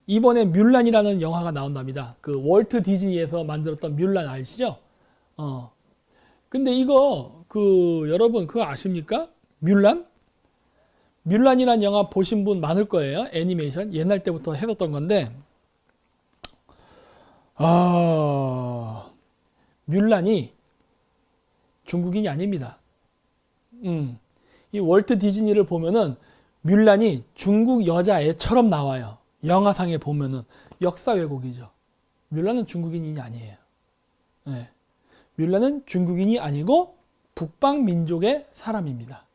이번에 뮬란이라는 영화가 나온답니다. 그 월트 디즈니에서 만들었던 뮬란 아시죠? 근데 이거 여러분 그거 아십니까? 뮬란? 뮬란이라는 영화 보신 분 많을 거예요. 애니메이션 옛날 때부터 해뒀던 건데 뮬란이 중국인이 아닙니다. 이 월트 디즈니를 보면은 뮬란이 중국 여자애처럼 나와요. 영화상에 보면은 역사 왜곡이죠. 뮬란은 중국인이 아니에요. 네. 뮬란은 중국인이 아니고 북방 민족의 사람입니다.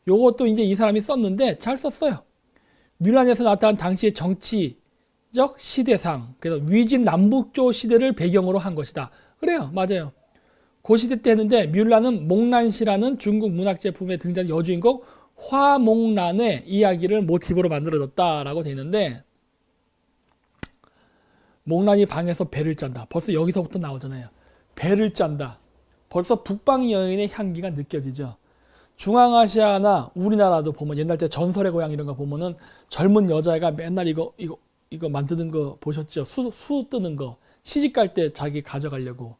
요것도 이제 이 사람이 썼는데 잘 썼어요. 뮬란에서 나타난 당시의 정치적 시대상, 그래서 위진 남북조 시대를 배경으로 한 것이다. 그래요, 맞아요. 그 시대 때 했는데 뮬란은 몽란시라는 중국 문학 제품에 등장한 여주인공 화몽란의 이야기를 모티브로 만들어졌다라고 되어 있는데 몽란이 방에서 배를 짠다. 벌써 여기서부터 나오잖아요. 배를 짠다. 벌써 북방 여인의 향기가 느껴지죠. 중앙아시아나 우리나라도 보면 옛날 때 전설의 고향 이런 거 보면은 젊은 여자애가 맨날 이거 만드는 거 보셨죠? 수 뜨는 거 시집 갈 때 자기 가져가려고.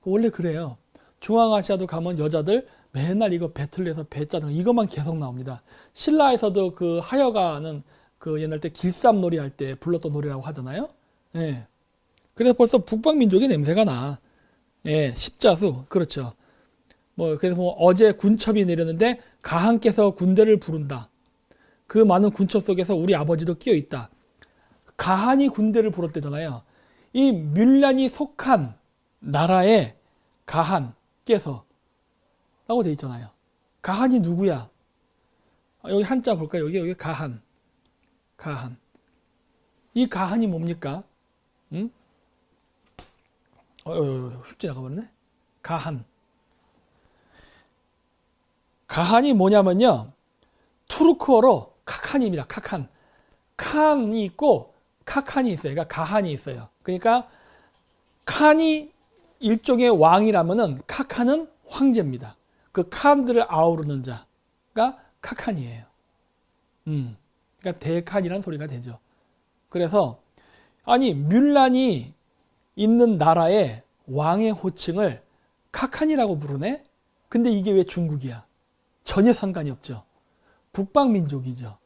원래 그래요. 중앙아시아도 가면 여자들 맨날 이거 배틀에서 배 짜는 거 이것만 계속 나옵니다. 신라에서도 그 하여가는 그 옛날 때 길쌈놀이 할 때 불렀던 노래라고 하잖아요. 예. 그래서 벌써 북방 민족의 냄새가 나. 예, 십자수 그렇죠. 그래서 어제 군첩이 내렸는데 가한께서 군대를 부른다. 그 많은 군첩 속에서 우리 아버지도 끼어 있다. 가한이 군대를 부르대잖아요. 이 뮬란이 속한 나라의 가한께서 라고 돼 있잖아요. 가한이 누구야? 여기 한자 볼까요? 여기 가한. 가한. 이 가한이 뭡니까? 응? 훌쩍 나가버렸네. 가한. 가한이 뭐냐면요. 투르크어로 카칸입니다. 카칸. 칸이 있고 카칸이 있어요. 그러니까 가한이 있어요. 그러니까 칸이 일종의 왕이라면은 카칸은 황제입니다. 그 칸들을 아우르는 자가 카칸이에요. 그러니까 대칸이라는 소리가 되죠. 그래서 아니 뮬란이 있는 나라의 왕의 호칭을 카칸이라고 부르네? 근데 이게 왜 중국이야? 전혀 상관이 없죠. 북방 민족이죠.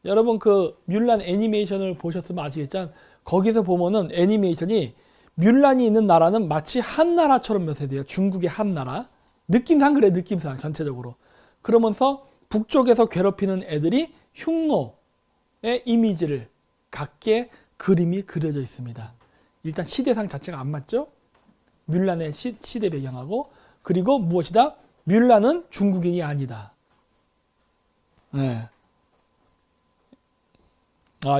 여러분 그 뮬란 애니메이션을 보셨으면 아시겠지만 거기서 보면은 애니메이션이 뮬란이 있는 나라는 마치 한 나라처럼 묘사돼요. 중국의 한 나라. 느낌상 그래, 느낌상 전체적으로. 그러면서 북쪽에서 괴롭히는 애들이 흉노의 이미지를 갖게 그림이 그려져 있습니다. 일단 시대상 자체가 안 맞죠? 뮬란의 시대 배경하고. 그리고 무엇이다? 뮬란은 중국인이 아니다. 네.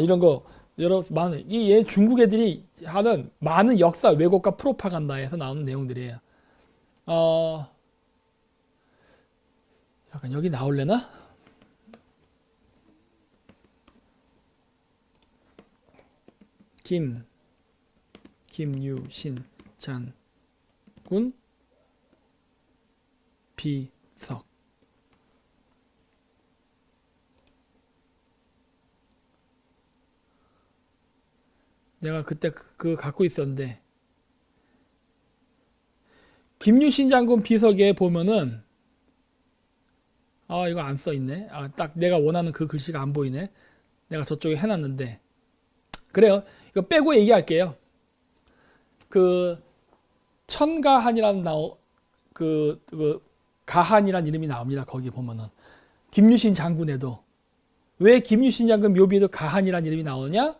이런 거 여러분 얘 중국 애들이 하는 많은 역사 왜곡과 프로파간다에서 나오는 내용들이에요. 약간 여기 나올래나? 김유신 장군 비석. 내가 그때 그 갖고 있었는데 김유신 장군 비석에 보면은 이거 안 써 있네. 딱 내가 원하는 그 글씨가 안 보이네. 내가 저쪽에 해놨는데 그래요. 이거 빼고 얘기할게요. 그 천가한이라는 가한이라는 이름이 나옵니다. 거기 보면은 김유신 장군에도 왜 김유신 장군 묘비에도 가한이라는 이름이 나오냐?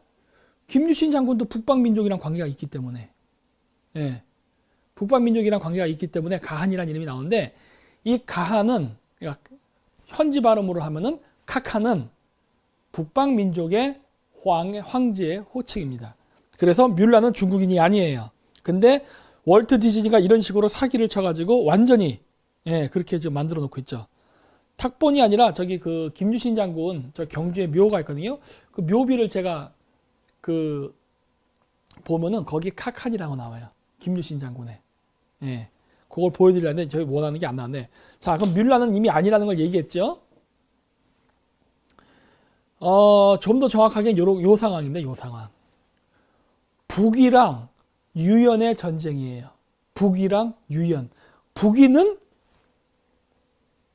김유신 장군도 북방민족이랑 관계가 있기 때문에, 예, 북방민족이랑 관계가 있기 때문에 가한이라는 이름이 나오는데 이 가한은 그러니까 현지 발음으로 하면은 카칸은 북방민족의 황제의 호칭입니다. 그래서 뮬란은 중국인이 아니에요. 근데 월트 디즈니가 이런 식으로 사기를 쳐가지고 완전히 그렇게 지금 만들어 놓고 있죠. 탁본이 아니라 저기 그 김유신 장군 저 경주에 묘가 있거든요. 그 묘비를 제가 보면은 거기 카칸이라고 나와요. 김유신 장군의. 그걸 보여드리려는데 저희 원하는 게 안 나왔네. 자, 그럼 뮬란은 이미 아니라는 걸 얘기했죠. 좀 더 정확하게 요 상황인데, 요 상황. 북이랑 유연의 전쟁이에요. 북이랑 유연. 북이는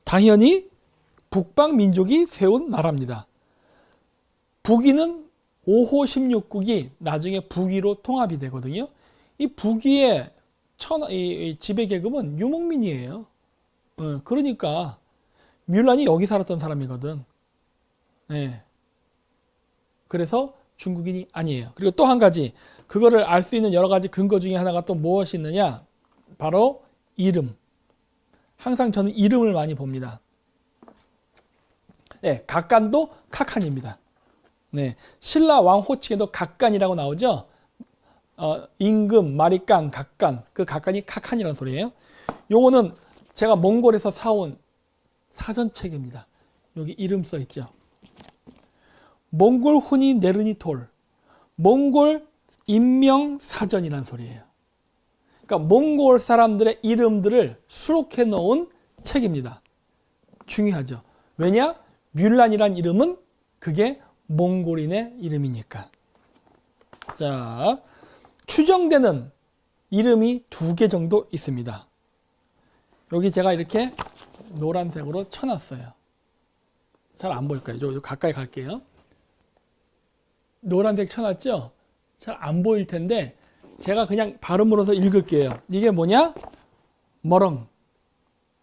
당연히 북방 민족이 세운 나라입니다. 북이는 5호 16국이 나중에 북이로 통합이 되거든요. 이 북이의 지배 계급은 유목민이에요. 그러니까 뮬란이 여기 살았던 사람이거든. 네. 그래서 중국인이 아니에요. 그리고 또 한 가지, 그거를 알 수 있는 여러 가지 근거 중에 하나가 또 무엇이 있느냐? 바로 이름. 항상 저는 이름을 많이 봅니다. 네, 각간도 카칸입니다. 네, 신라 왕호칭에도 각간이라고 나오죠. 임금, 마리깐, 각간, 그 각간이 카칸이라는 소리예요. 요거는 제가 몽골에서 사온 사전책입니다. 여기 이름 써 있죠. 몽골 훈이 네르니톨, 몽골 인명 사전이라는 소리예요. 그러니까 몽골 사람들의 이름들을 수록해 놓은 책입니다. 중요하죠. 왜냐? 뮬란이란 이름은 그게 몽골인의 이름이니까. 자, 추정되는 이름이 2개 정도 있습니다. 여기 제가 이렇게 노란색으로 쳐놨어요. 잘 안 보일 거예요. 좀 가까이 갈게요. 노란색 쳐놨죠? 잘 안 보일 텐데 제가 그냥 발음으로서 읽을게요. 이게 뭐냐? 머렁.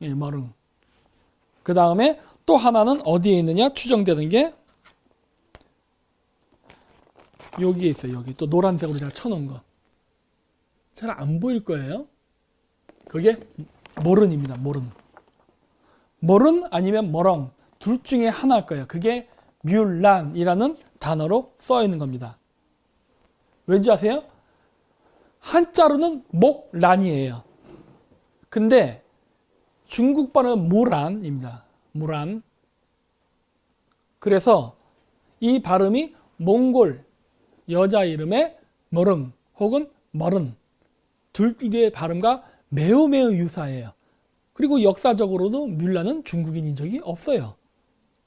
예, 머렁. 그 다음에 또 하나는 어디에 있느냐? 추정되는 게 여기에 있어요. 여기 또 노란색으로 제가 쳐놓은 거. 잘 안 보일 거예요. 그게 모른입니다. 모른. 모른 아니면 머렁. 둘 중에 하나일 거예요. 그게 뮬란이라는 단어로 써 있는 겁니다. 왠지 아세요? 한자로는 목란이에요. 근데 중국 발음은 무란입니다. 무란. 그래서 이 발음이 몽골 여자 이름의 머릉 혹은 머른 둘 개의 발음과 매우 유사해요. 그리고 역사적으로도 뮬란은 중국인인 적이 없어요.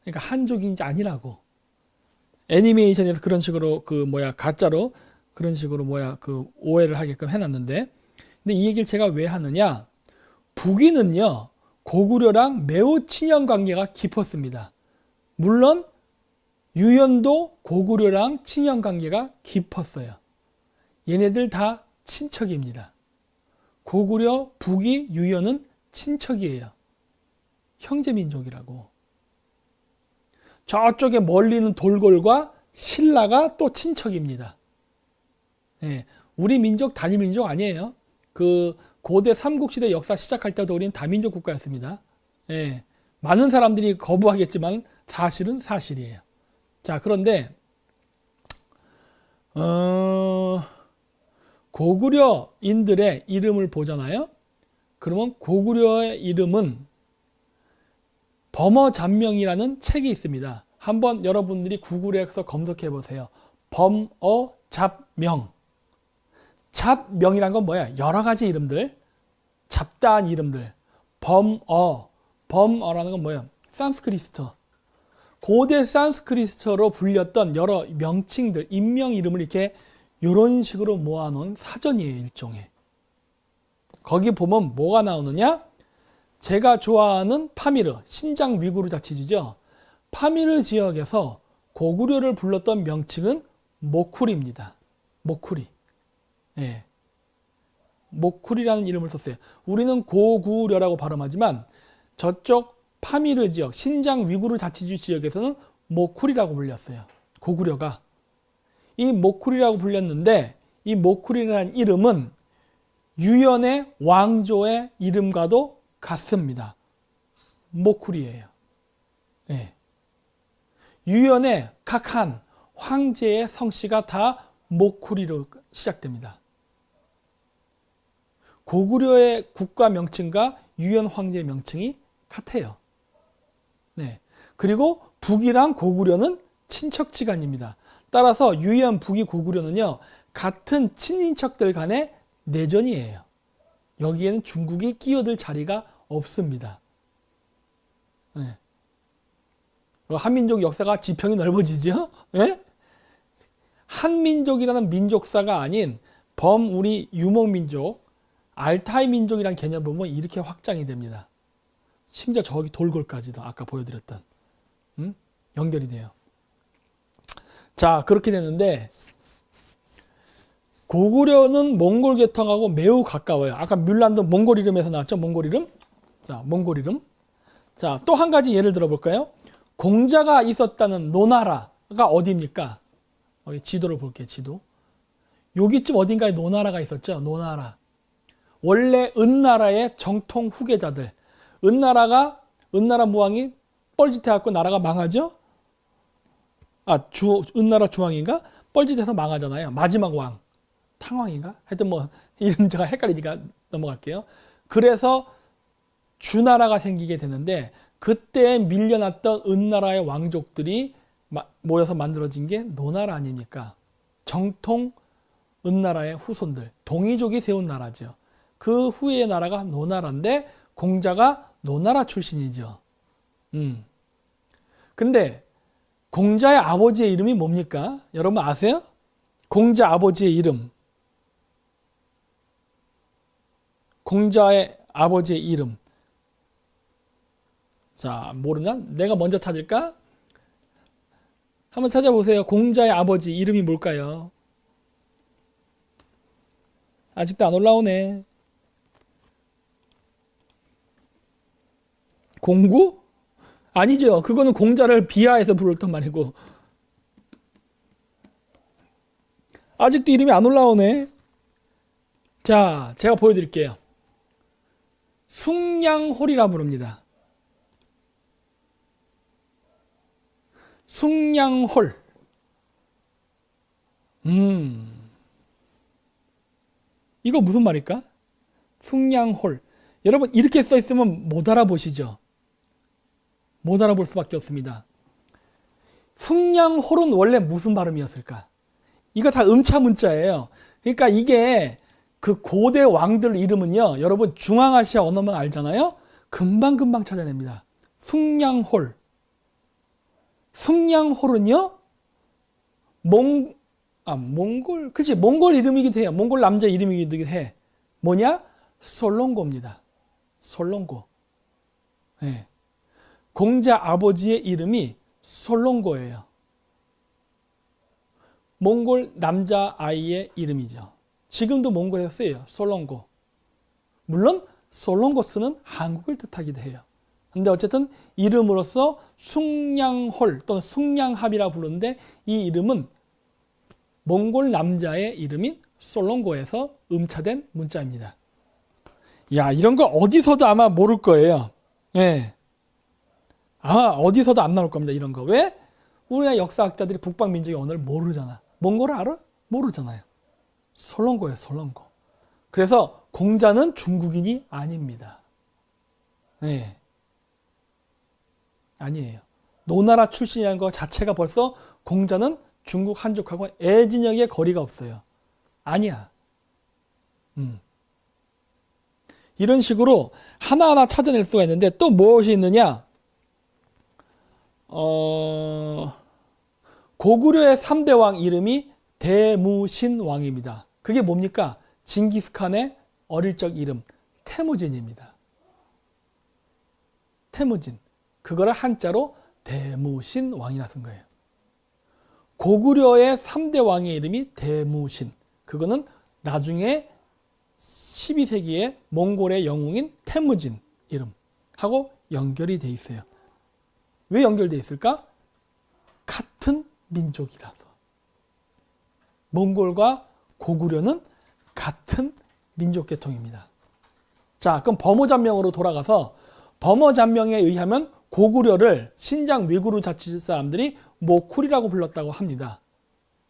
그러니까 한족인지 아니라고. 애니메이션에서 그런 식으로 가짜로 그런 식으로 오해를 하게끔 해놨는데, 근데 이 얘기를 제가 왜 하느냐? 북인은요 고구려랑 매우 친연 관계가 깊었습니다. 물론 유연도 고구려랑 친연 관계가 깊었어요. 얘네들 다 친척입니다. 고구려, 북이, 유연은 친척이에요. 형제민족이라고. 저쪽에 멀리 있는 돌골과 신라가 또 친척입니다. 예, 우리 민족 단일 민족 아니에요. 그 고대 삼국시대 역사 시작할 때도 우리는 다민족 국가였습니다. 예, 많은 사람들이 거부하겠지만 사실은 사실이에요. 자, 그런데 고구려인들의 이름을 보잖아요. 그러면 고구려의 이름은 범어잡명이라는 책이 있습니다. 한번 여러분들이 구글에서 검색해 보세요. 범어잡명. 잡명이란 건 뭐야? 여러 가지 이름들, 잡다한 이름들. 범어라는 건 뭐야? 산스크리트. 고대 산스크리트로 불렸던 여러 명칭들, 인명 이름을 이렇게 이런 식으로 모아놓은 사전이에요, 일종의. 거기 보면 뭐가 나오느냐? 제가 좋아하는 파미르, 신장 위구르 자치주죠. 파미르 지역에서 고구려를 불렀던 명칭은 모쿠리입니다. 모쿠리. 예. 모쿠리라는 이름을 썼어요. 우리는 고구려라고 발음하지만 저쪽 파미르 지역, 신장 위구르 자치주 지역에서는 모쿠리라고 불렸어요. 고구려가. 이 모쿠리라고 불렸는데 이 모쿠리라는 이름은 유연의 왕조의 이름과도 같습니다. 모쿠리예요. 예. 유연의 카칸, 황제의 성씨가 다 모쿠리로 시작됩니다. 고구려의 국가 명칭과 유연 황제의 명칭이 같아요. 네. 그리고 북이랑 고구려는 친척지간입니다. 따라서 유연, 북이, 고구려는요 같은 친인척들 간의 내전이에요. 여기에는 중국이 끼어들 자리가 없습니다. 네. 한민족 역사가 지평이 넓어지죠. 예? 한민족이라는 민족사가 아닌 우리 유목민족, 알타이 민족이란 개념 보면 이렇게 확장이 됩니다. 심지어 저기 돌골까지도 아까 보여드렸던 연결이 돼요. 자, 그렇게 되는데 고구려는 몽골 계통하고 매우 가까워요. 아까 뮬란도 몽골 이름에서 나왔죠. 몽골 이름. 자, 몽골 이름. 자, 또 한 가지 예를 들어볼까요? 공자가 있었다는 노나라가 어디입니까? 지도를 볼게요. 지도. 여기쯤 어딘가에 노나라가 있었죠. 노나라. 원래 은나라의 정통 후계자들. 은나라 무왕이 뻘짓해갖고 나라가 망하죠. 은나라 주왕인가? 뻘짓해서 망하잖아요. 마지막 왕. 탕왕인가? 하여튼 뭐 이름 제가 헷갈리니까 넘어갈게요. 그래서 주나라가 생기게 되는데 그때 밀려났던 은나라의 왕족들이 모여서 만들어진 게 노나라 아닙니까? 정통 은나라의 후손들, 동이족이 세운 나라죠. 그 후의 나라가 노나라인데 공자가 노나라 출신이죠. 근데 공자의 아버지의 이름이 뭡니까? 여러분 아세요? 공자 아버지의 이름. 공자의 아버지의 이름. 자, 모르나? 내가 먼저 찾을까? 한번 찾아보세요. 공자의 아버지 이름이 뭘까요? 아직도 안 올라오네. 공구? 아니죠. 그거는 공자를 비하해서 부르던 말이고. 아직도 이름이 안 올라오네. 자, 제가 보여드릴게요. 숭냥홀이라 부릅니다. 숭냥홀. 이거 무슨 말일까? 숭냥홀. 여러분 이렇게 써 있으면 못 알아보시죠? 못 알아볼 수밖에 없습니다. 숭냥홀은 원래 무슨 발음이었을까? 이거 다 음차 문자예요. 그러니까 이게 그 고대 왕들 이름은요, 여러분 중앙아시아 언어만 알잖아요. 금방금방 찾아냅니다. 숭냥홀. 숭냥홀은요, 몽골, 그치, 몽골 이름이기도 해요. 몽골 남자 이름이기도 해. 뭐냐? 솔롱고입니다. 솔롱고. 네. 공자 아버지의 이름이 솔롱고예요. 몽골 남자 아이의 이름이죠. 지금도 몽골에서 쓰여요. 솔롱고. 물론 솔롱고스는 한국을 뜻하기도 해요. 근데 어쨌든 이름으로서 숭냥홀 또는 숭냥합이라 부르는데 이 이름은 몽골 남자의 이름인 솔롱고에서 음차된 문자입니다. 야, 이런 거 어디서도 아마 모를 거예요. 예. 아마 어디서도 안 나올 겁니다. 이런 거. 왜? 우리나라 역사학자들이 북방민족의 언어를 모르잖아. 몽골을 알아? 모르잖아요. 솔롱고예요. 솔롱고. 그래서 공자는 중국인이 아닙니다. 예. 아니에요. 노나라 출신이라는 것 자체가 벌써 공자는 중국 한족하고 애진역의 거리가 없어요. 아니야. 이런 식으로 하나하나 찾아낼 수가 있는데 또 무엇이 있느냐? 고구려의 3대 왕 이름이 대무신왕입니다. 그게 뭡니까? 징기스칸의 어릴 적 이름 태무진입니다. 태무진. 그거를 한자로 대무신왕이라 쓴 거예요. 고구려의 3대 왕의 이름이 대무신. 그거는 나중에 12세기에 몽골의 영웅인 태무진 이름하고 연결이 돼 있어요. 왜 연결돼 있을까? 같은 민족이라서. 몽골과 고구려는 같은 민족 계통입니다. 자, 그럼 범어잔명으로 돌아가서 범어잔명에 의하면 고구려를 신장 위구르 자치주 사람들이 모쿨이라고 불렀다고 합니다.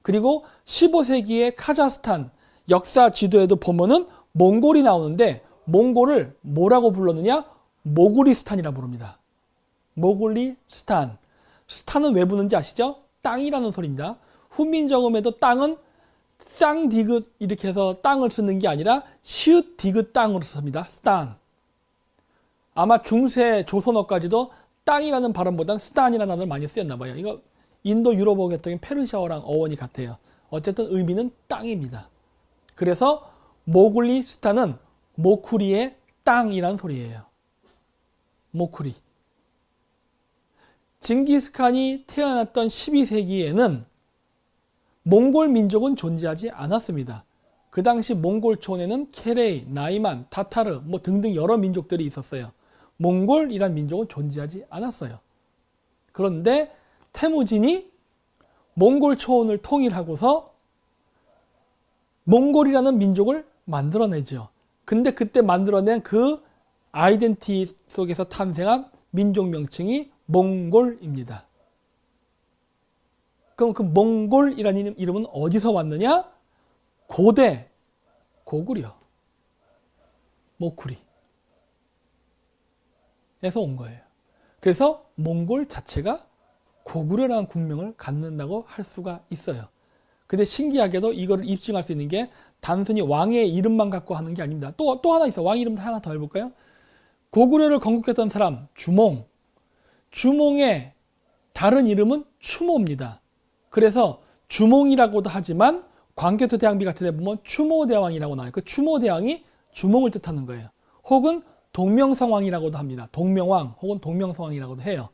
그리고 15세기의 카자흐스탄 역사 지도에도 보면은 몽골이 나오는데 몽골을 뭐라고 불렀느냐? 모구리스탄이라고 부릅니다. 모굴리스탄. 스탄은 왜 부르는지 아시죠? 땅이라는 소리입니다. 훈민정음에도 땅은 쌍디귿 이렇게 해서 땅을 쓰는 게 아니라 시읒 디귿 땅으로 씁니다. 스탄. 아마 중세 조선어까지도 땅이라는 발음보다는 스탄이라는 단어를 많이 쓰였나 봐요. 이거 인도 유럽어 계통인 페르시아어랑 어원이 같아요. 어쨌든 의미는 땅입니다. 그래서 모굴리스탄은 모쿠리의 땅이란 소리예요. 모쿠리. 징기스칸이 태어났던 12세기에는 몽골 민족은 존재하지 않았습니다. 그 당시 몽골 촌에는 케레이, 나이만, 타타르 뭐 등등 여러 민족들이 있었어요. 몽골이란 민족은 존재하지 않았어요. 그런데 태무진이 몽골 초원을 통일하고서 몽골이라는 민족을 만들어내죠. 근데 그때 만들어낸 그 아이덴티 속에서 탄생한 민족 명칭이 몽골입니다. 그럼 그 몽골이라는 이름은 어디서 왔느냐? 고대 고구려 모쿠리 에서 온 거예요. 그래서 몽골 자체가 고구려라는 국명을 갖는다고 할 수가 있어요. 근데 신기하게도 이거를 입증할 수 있는 게 단순히 왕의 이름만 갖고 하는 게 아닙니다. 또 하나 있어. 왕 이름 하나 더 해볼까요? 고구려를 건국했던 사람 주몽. 주몽의 다른 이름은 추모입니다. 그래서 주몽이라고도 하지만 광개토대왕비 같은 데 보면 추모대왕이라고 나와요. 그 추모대왕이 주몽을 뜻하는 거예요. 혹은 동명성왕이라고도 합니다. 동명왕 혹은 동명성왕이라고도 해요.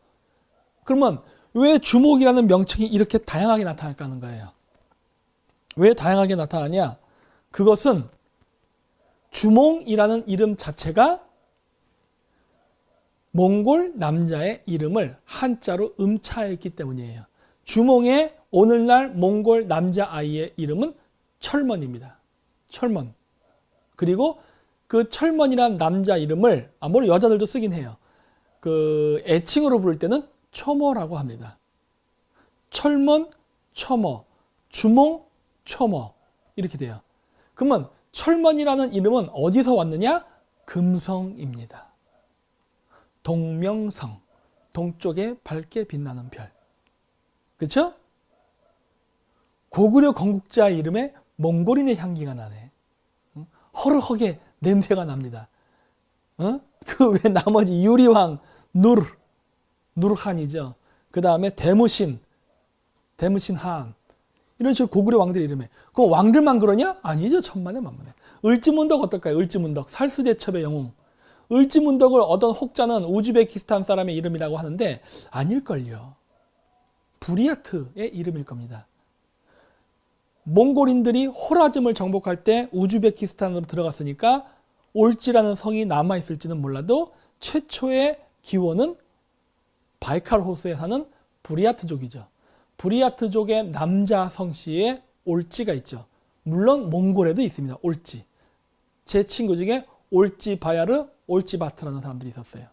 그러면 왜 주몽이라는 명칭이 이렇게 다양하게 나타날까 하는 거예요. 왜 다양하게 나타나냐? 그것은 주몽이라는 이름 자체가 몽골 남자의 이름을 한자로 음차했기 때문이에요. 주몽의 오늘날 몽골 남자 아이의 이름은 철먼입니다. 철먼. 그리고 그 철먼이란 남자 이름을 물론 여자들도 쓰긴 해요. 그 애칭으로 부를 때는 초모라고 합니다. 철먼, 초모, 주몽, 초모 이렇게 돼요. 그러면 철먼이라는 이름은 어디서 왔느냐? 금성입니다. 동명성, 동쪽에 밝게 빛나는 별. 그렇죠? 고구려 건국자 이름에 몽골인의 향기가 나네. 허르허게 냄새가 납니다. 그 외 나머지 유리왕 누르한이죠. 그 다음에 대무신 한 이런 식으로 고구려 왕들의 이름에. 그럼 왕들만 그러냐? 아니죠. 천만에 만만해. 을지문덕 어떨까요? 을지문덕 살수대첩의 영웅. 을지문덕을 얻은 혹자는 우즈베키스탄 사람의 이름이라고 하는데 아닐걸요. 부리아트의 이름일 겁니다. 몽골인들이 호라즘을 정복할 때 우즈베키스탄으로 들어갔으니까 올지라는 성이 남아있을지는 몰라도 최초의 기원은 바이칼 호수에 사는 부리아트족이죠. 부리아트족의 남자 성씨에 올지가 있죠. 물론 몽골에도 있습니다. 올지. 제 친구 중에 올지 바야르, 올지 바트라는 사람들이 있었어요.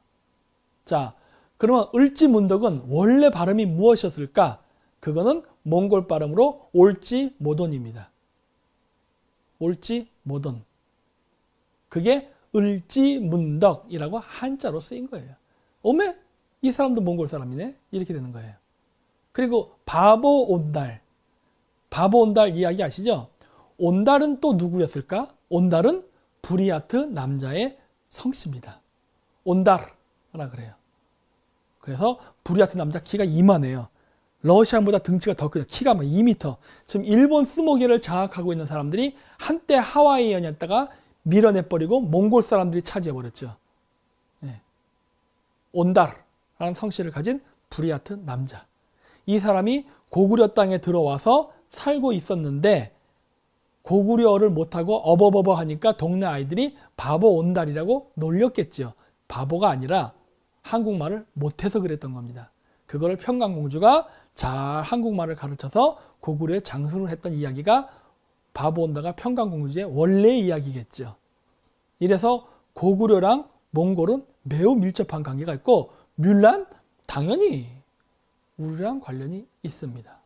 자, 그러면 을지문덕은 원래 발음이 무엇이었을까? 그거는 몽골 발음으로 올지 모돈입니다. 올지 모돈. 그게 을지문덕이라고 한자로 쓰인 거예요. 어메? 이 사람도 몽골 사람이네? 이렇게 되는 거예요. 그리고 바보온달. 바보온달 이야기 아시죠? 온달은 또 누구였을까? 온달은 부리아트 남자의 성씨입니다. 온달이라 그래요. 그래서 부리아트 남자 키가 이만해요. 러시아보다 등치가 더 크죠. 키가 막 2m. 지금 일본 스모계를 장악하고 있는 사람들이 한때 하와이안이었다가 밀어내버리고 몽골 사람들이 차지해버렸죠. 네. 온달이라는 성씨를 가진 부리아트 남자. 이 사람이 고구려 땅에 들어와서 살고 있었는데 고구려어를 못하고 어버버버 하니까 동네 아이들이 바보 온달이라고 놀렸겠죠. 바보가 아니라 한국말을 못해서 그랬던 겁니다. 그거를 평강공주가 잘 한국말을 가르쳐서 고구려에 장수를 했던 이야기가 바보 온달과 평강공주의 원래 이야기겠죠. 이래서 고구려랑 몽골은 매우 밀접한 관계가 있고 뮬란 당연히 우리랑 관련이 있습니다.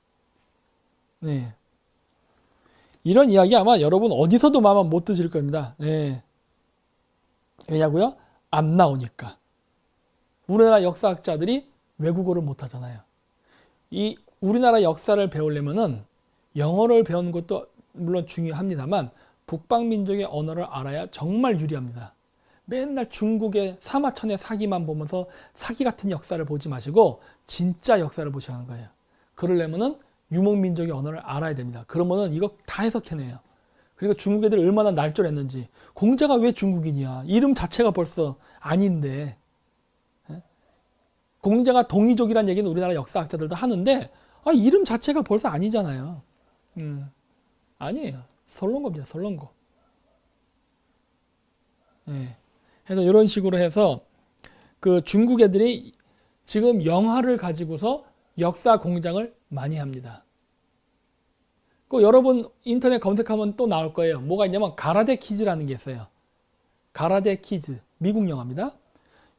네. 이런 이야기 아마 여러분 어디서도 아마 못 드실 겁니다. 네. 왜냐고요? 안 나오니까. 우리나라 역사학자들이 외국어를 못 하잖아요. 이 우리나라 역사를 배우려면은 영어를 배우는 것도 물론 중요합니다만 북방 민족의 언어를 알아야 정말 유리합니다. 맨날 중국의 사마천의 사기만 보면서 사기 같은 역사를 보지 마시고 진짜 역사를 보시라는 거예요. 그러려면은 유목민족의 언어를 알아야 됩니다. 그러면은 이거 다 해석해내요. 그리고 중국 애들이 얼마나 날조했는지. 공자가 왜 중국인이야? 이름 자체가 벌써 아닌데. 공자가 동이족이라는 얘기는 우리나라 역사학자들도 하는데 이름 자체가 벌써 아니잖아요. 아니에요. 설렁거입니다. 설렁거. 예. 그래서 이런 식으로 해서 그 중국 애들이 지금 영화를 가지고서 역사 공장을 많이 합니다. 그 여러분 인터넷 검색하면 또 나올 거예요. 뭐가 있냐면 가라데 키즈라는 게 있어요. 가라데 키즈. 미국 영화입니다.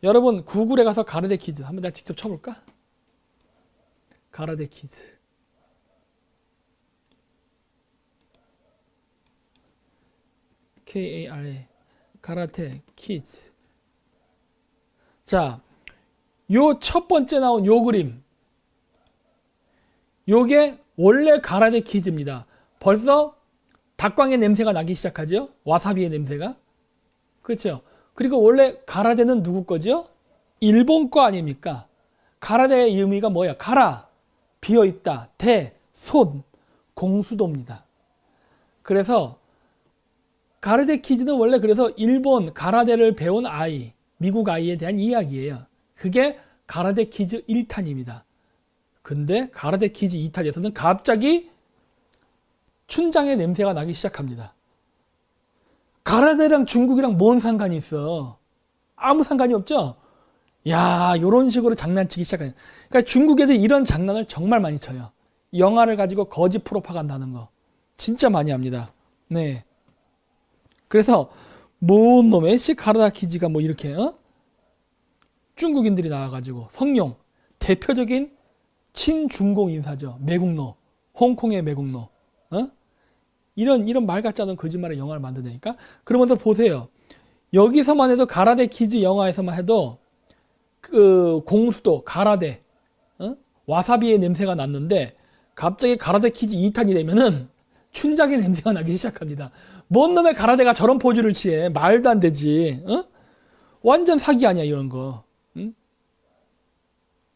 여러분 구글에 가서 가라데 키즈 한번 내가 직접 쳐볼까? 가라데 키즈. K-A-R-A 가라테 키즈. 자, 요 첫 번째 나온 요 그림. 요게 원래 가라데 키즈입니다. 벌써 닭광의 냄새가 나기 시작하죠? 와사비의 냄새가. 그렇죠? 그리고 원래 가라데는 누구 거죠? 일본 거 아닙니까? 가라데의 의미가 뭐야? 가라, 비어있다, 대, 손, 공수도입니다. 그래서 가라데 키즈는 원래 그래서 일본 가라데를 배운 아이, 미국 아이에 대한 이야기예요. 그게 가라데 키즈 1탄입니다. 근데 가라데 키즈 2탄에서는 갑자기 춘장의 냄새가 나기 시작합니다. 가라데랑 중국이랑 뭔 상관이 있어? 아무 상관이 없죠? 야, 요런 식으로 장난치기 시작해요. 그러니까 중국 애들이 이런 장난을 정말 많이 쳐요. 영화를 가지고 거짓 프로파간다 하는 거. 진짜 많이 합니다. 네. 그래서 뭔 놈의 가라데 키즈가 뭐 이렇게 중국인들이 나와가지고 성룡 대표적인 친중공 인사죠. 매국노, 홍콩의 매국노. 이런 말 같지 않은 거짓말의 영화를 만드니까. 그러면서 보세요. 여기서만 해도 가라데 키즈 영화에서만 해도 그 공수도 가라데 와사비의 냄새가 났는데 갑자기 가라데 키즈 2탄이 되면은 춘장의 냄새가 나기 시작합니다. 뭔 놈의 가라데가 저런 포즈를 취해? 말도 안 되지. 완전 사기 아니야 이런 거.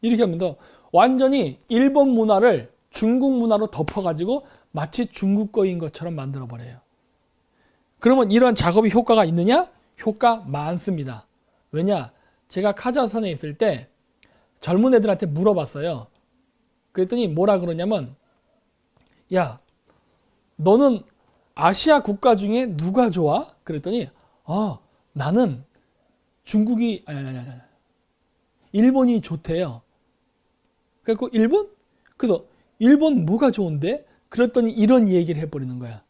이렇게 하면서 완전히 일본 문화를 중국 문화로 덮어가지고 마치 중국 거인 것처럼 만들어버려요. 그러면 이런 작업이 효과가 있느냐? 효과 많습니다. 왜냐? 제가 카자흐스탄에 있을 때 젊은 애들한테 물어봤어요. 그랬더니 뭐라 그러냐면 야, 너는 아시아 국가 중에 누가 좋아? 그랬더니 나는 중국이 일본이 좋대요. 그래서 일본? 그래서 일본 뭐가 좋은데? 그랬더니 이런 얘기를 해버리는 거야.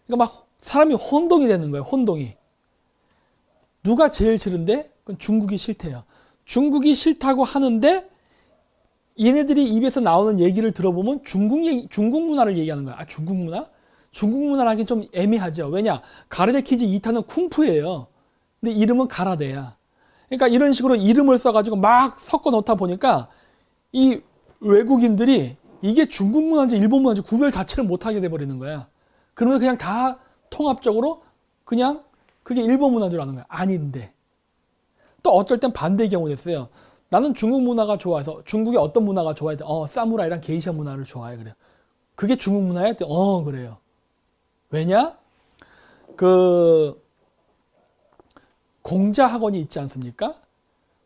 그러니까 막 사람이 혼동이 되는 거예요. 혼동이. 누가 제일 싫은데? 그건 중국이 싫대요. 중국이 싫다고 하는데 얘네들이 입에서 나오는 얘기를 들어보면 중국 문화를 얘기하는 거야. 중국 문화? 중국 문화를 하긴 좀 애매하죠. 왜냐? 가라데 키즈 2탄은 쿵푸예요. 근데 이름은 가라데야. 그러니까 이런 식으로 이름을 써가지고 막 섞어 놓다 보니까 이 외국인들이 이게 중국 문화인지 일본 문화인지 구별 자체를 못하게 돼버리는 거야. 그러면 그냥 다 통합적으로 그냥 그게 일본 문화인 줄 아는 거야. 아닌데. 또 어쩔 땐 반대의 경우도 있어요. 나는 중국 문화가 좋아해서 중국의 어떤 문화가 좋아해? 사무라이랑 게이샤 문화를 좋아해. 그래요. 그게 중국 문화야? 그래요. 왜냐? 그 공자 학원이 있지 않습니까?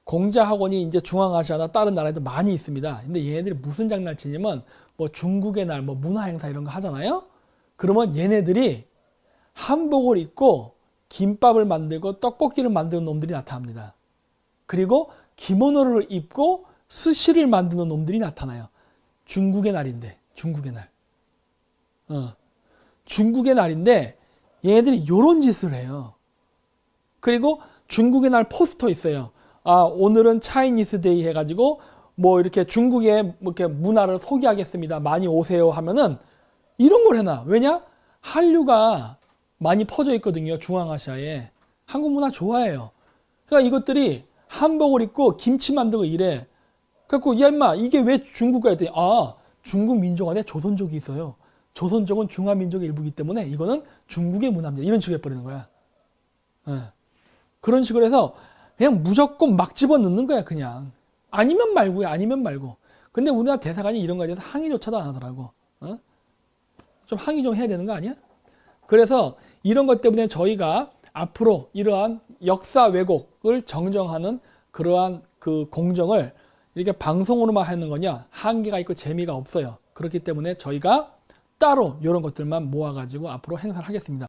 공자 학원이 이제 중앙아시아나 다른 나라에도 많이 있습니다. 근데 얘네들이 무슨 장난을 치냐면 뭐 중국의 날, 뭐 문화 행사 이런 거 하잖아요. 그러면 얘네들이 한복을 입고 김밥을 만들고 떡볶이를 만드는 놈들이 나타납니다. 그리고 기모노를 입고 스시를 만드는 놈들이 나타나요. 중국의 날인데, 중국의 날. 중국의 날인데 얘네들이 이런 짓을 해요. 그리고 중국의 날 포스터 있어요. 오늘은 차이니스 데이 해가지고 뭐 이렇게 중국의 뭐 이렇게 문화를 소개하겠습니다. 많이 오세요 하면은 이런 걸 해놔. 왜냐? 한류가 많이 퍼져 있거든요. 중앙아시아에. 한국 문화 좋아해요. 그러니까 이것들이 한복을 입고 김치 만들고 이래. 그래갖고 야 임마 이게 왜 중국가 했더니 중국 민족 안에 조선족이 있어요. 조선족은 중화민족의 일부이기 때문에 이거는 중국의 문화입니다. 이런 식으로 해버리는 거야. 그런 식으로 해서 그냥 무조건 막 집어넣는 거야, 그냥. 아니면 말고요, 아니면 말고. 근데 우리나라 대사관이 이런 거에 대해서 항의조차도 안 하더라고. 어? 좀 항의 좀 해야 되는 거 아니야? 그래서 이런 것 때문에 저희가 앞으로 이러한 역사 왜곡을 정정하는 그러한 그 공정을 이렇게 방송으로만 하는 거냐, 한계가 있고 재미가 없어요. 그렇기 때문에 저희가 따로 이런 것들만 모아가지고 앞으로 행사를 하겠습니다.